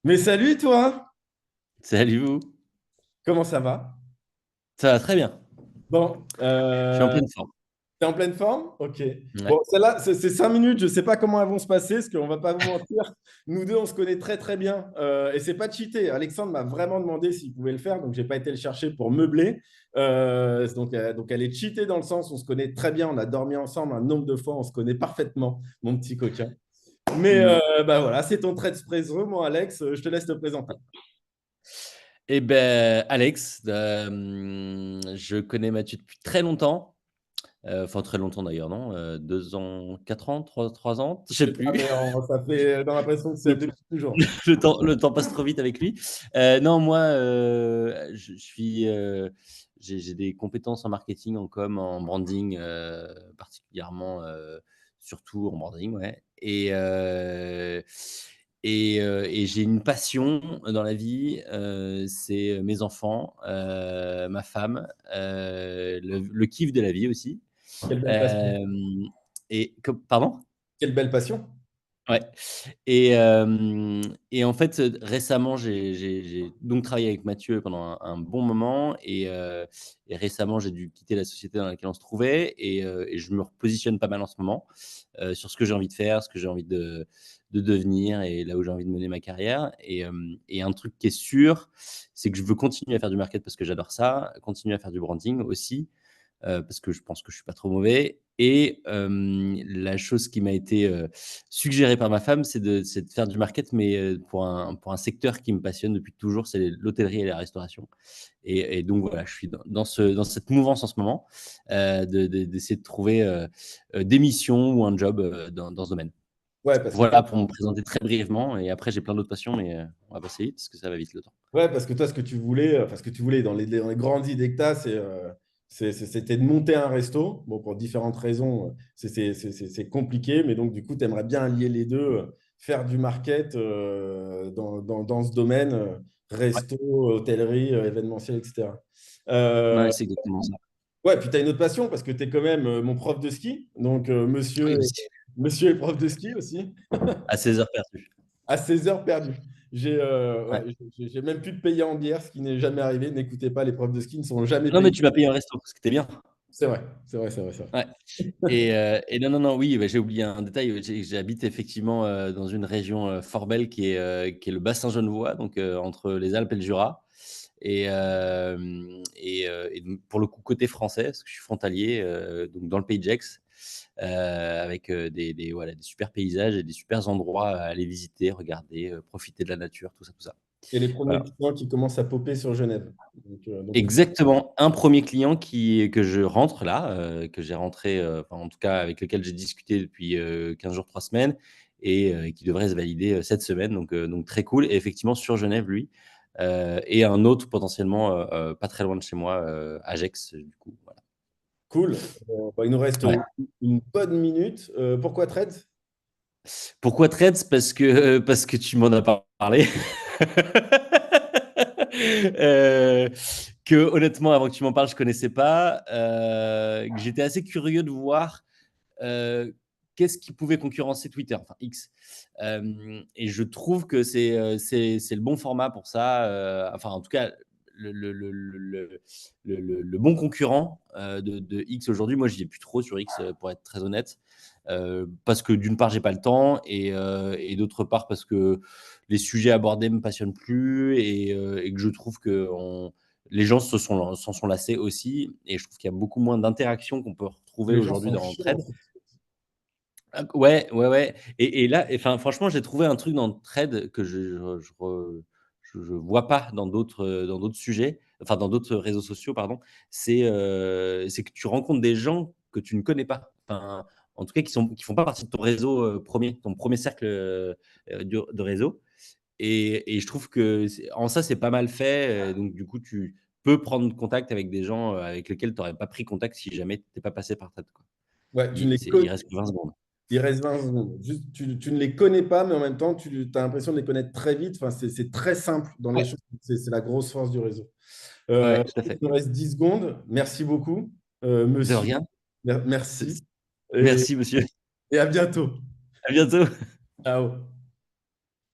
Mais salut toi! Salut vous. Comment ça va? Ça va très bien. Bon, Je suis en pleine forme. t'es en pleine forme? Ok. Ouais. Bon, celle-là, c'est 5 minutes, je sais pas comment elles vont se passer, parce qu'on va pas vous mentir. Nous deux, on se connaît très très bien. Et c'est pas cheaté. Alexandre m'a vraiment demandé s'il pouvait le faire, donc j'ai pas été le chercher pour meubler. Donc elle est cheatée dans le sens, on se connaît très bien, on a dormi ensemble un nombre de fois, on se connaît parfaitement, mon petit coquin. Mais Mm. bah voilà, c'est ton trait de mon Alex, je te laisse te présenter. Eh ben, Alex, je connais Mathieu depuis très longtemps. Enfin, très longtemps d'ailleurs, non? 2 ans, 4 ans, trois ans? Je Je sais sais pas, plus. mais ça fait dans l'impression que c'est Le depuis toujours. le temps passe trop vite avec lui. Non, moi, je suis, j'ai des compétences en marketing, en com, en branding, particulièrement, surtout en branding, ouais. Et j'ai une passion dans la vie, c'est mes enfants, ma femme, le kiff de la vie aussi. Quelle belle passion. Hem Pardon? Quelle belle passion. Ouais. Et en fait, récemment, j'ai donc travaillé avec Mathieu pendant un bon moment et récemment, j'ai dû quitter la société dans laquelle on se trouvait et je me repositionne pas mal en ce moment, sur ce que j'ai envie de faire, ce que j'ai envie de devenir et là où j'ai envie de mener ma carrière et un truc qui est sûr, c'est que je veux continuer à faire du market parce que j'adore ça, continuer à faire du branding aussi, parce que je pense que je suis pas trop mauvais et la chose qui m'a été, suggérée par ma femme, c'est de faire du market, mais pour un secteur qui me passionne depuis toujours, c'est l'hôtellerie et la restauration et donc voilà, je suis dans cette mouvance en ce moment, d'essayer de trouver, des missions ou un job, dans ce domaine. Ouais, parce que toi, Voilà pour me présenter très brièvement et après j'ai plein d'autres passions, mais on va passer vite parce que ça va vite le temps. ouais, parce que toi, ce que tu voulais, enfin, ce que tu voulais dans les grandes idées que tu as, c'était de monter un resto. Bon, pour différentes raisons, c'est compliqué, mais donc, du coup, tu aimerais bien allier les deux, faire du market dans ce domaine, Ouais, resto, hôtellerie, événementiel, etc. Euh, ouais, c'est exactement ça. ouais, puis tu as une autre passion parce que tu es quand même mon prof de ski. Donc, Oui, monsieur, aussi. monsieur est prof de ski aussi. À 16 heures perdues. À 16 heures perdues. Ouais. J'ai même pu de payer en bière, ce qui n'est jamais arrivé. N'écoutez pas, les profs de ski ne sont jamais Non, mais payés. tu m'as payé un resto, ce qui était bien. C'est vrai, c'est vrai, c'est vrai, c'est vrai. Ouais et non, non, non, oui, bah, j'ai oublié un détail, j'habite effectivement, dans une région, fort belle qui est le bassin genevois, donc entre les Alpes et le Jura et donc pour le coup côté français, parce que je suis frontalier, donc dans le pays de Gex, avec, voilà, des super paysages et des supers endroits à aller visiter, regarder, profiter de la nature, tout ça, tout ça. Et les premiers Voilà. clients qui commencent à popper sur Genève. Donc, Exactement, un premier client que je rentre là, que j'ai rentré, enfin en tout cas avec lequel j'ai discuté depuis, 15 jours, 3 semaines et qui devrait se valider, cette semaine donc très cool et effectivement sur Genève lui, et un autre potentiellement, pas très loin de chez moi, à Gex, du coup, voilà. cool. Bah, il nous reste Ouais. une bonne minute. Pourquoi Threads? Pourquoi Threads? Parce que tu m'en as parlé. Heu, que honnêtement avant que tu m'en parles, je connaissais pas, que j'étais assez curieux de voir qu'est-ce qui pouvait concurrencer Twitter, enfin X. Et je trouve que c'est le bon format pour ça. Enfin, en tout cas, le bon concurrent de X aujourd'hui. Moi, j'y ai plus trop sur X, pour être très honnête. Parce que d'une part, j'ai pas le temps et d'autre part, parce que les sujets abordés me passionnent plus et que je trouve que les gens s'en sont lassés aussi. Et je trouve qu'il y a beaucoup moins d'interactions qu'on peut retrouver Les gens aujourd'hui sont dans chiants. Thread. Ouais, ouais, ouais et là, enfin, franchement, j'ai trouvé un truc dans Thread que je vois pas dans d'autres sujets, enfin, dans d'autres réseaux sociaux, pardon. C'est que tu rencontres des gens que tu ne connais pas. Enfin, en tout cas, qui font pas partie de ton réseau, 1 ton premier cercle, de réseau et je trouve que en ça, c'est pas mal fait, donc du coup, tu peux prendre contact avec des gens, avec lesquels tu aurais pas pris contact si jamais tu étais pas passé par Thread, quoi. Ouais, Il reste que 20 secondes. il reste 20 secondes. Juste, tu ne les connais pas, mais en même temps, tu as l'impression de les connaître très vite. Enfin, c'est très simple dans Ouais, l'échange. C'est la grosse force du réseau. ouais, tout à Il fait. nous reste 10 secondes. Merci beaucoup, De monsieur. rien. Merci. Et, Merci monsieur. et à bientôt. À bientôt. Ciao.